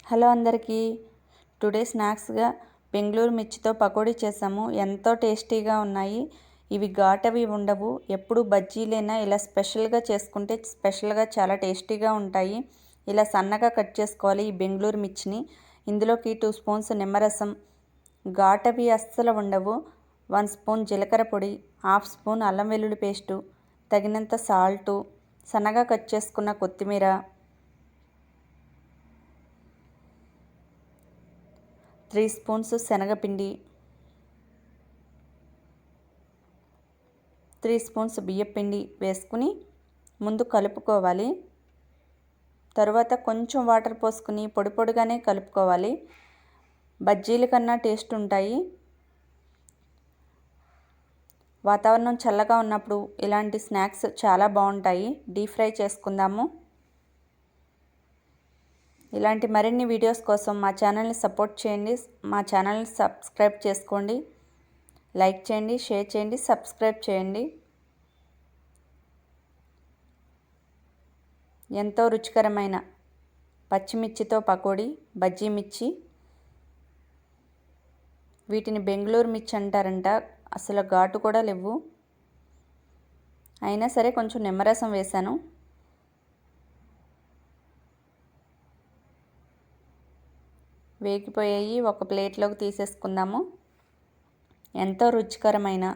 Hello అందరికీ. Today స్నాక్స్గా Bengaluru మిర్చితో pakodi చేసాము. ఎంతో టేస్టీగా ఉన్నాయి. ఇవి ఘాటవి ఉండవు. ఎప్పుడు బజ్జీలైనా ఇలా స్పెషల్గా చేసుకుంటే స్పెషల్గా చాలా టేస్టీగా ఉంటాయి. ఇలా సన్నగా కట్ చేసుకోవాలి ఈ బెంగళూరు మిర్చిని. ఇందులోకి 2 స్పూన్స్ నిమ్మరసం, ఘాటవి అస్సలు ఉండవు, 1 స్పూన్ జీలకర్ర పొడి, 1/2 స్పూన్ అల్లం వెల్లుల్లి పేస్టు, తగినంత సాల్టు, సన్నగా కట్ చేసుకున్న కొత్తిమీర, 3 స్పూన్స్ శనగపిండి, 3 స్పూన్స్ బియ్యపిండి వేసుకుని ముందు కలుపుకోవాలి. తరువాత కొంచెం వాటర్ పోసుకుని పొడి పొడిగానే కలుపుకోవాలి. బజ్జీల కన్నా టేస్ట్ ఉంటాయి. వాతావరణం చల్లగా ఉన్నప్పుడు ఇలాంటి స్నాక్స్ చాలా బాగుంటాయి. డీప్ ఫ్రై చేసుకుందాము. ఇలాంటి మరిన్ని వీడియోస్ కోసం మా ఛానల్ని సపోర్ట్ చేయండి. మా ఛానల్ని సబ్స్క్రైబ్ చేసుకోండి. లైక్ చేయండి, షేర్ చేయండి, సబ్స్క్రైబ్ చేయండి. ఎంతో రుచికరమైన పచ్చిమిర్చితో పకోడీ, బజ్జీ మిర్చి. వీటిని బెంగళూరు మిర్చి అంటారంట. అసలు ఘాటు కూడా లేవు. అయినా సరే కొంచెం నిమ్మరసం వేశాను. వేగిపోయాయి. ఒక ప్లేట్లోకి తీసేసుకుందాము. ఎంతో రుచికరమైన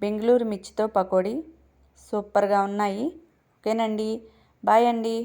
బెంగళూరు మిర్చితో పకోడీ సూపర్గా ఉన్నాయి. ఓకేనండి. బాయ్ అండి.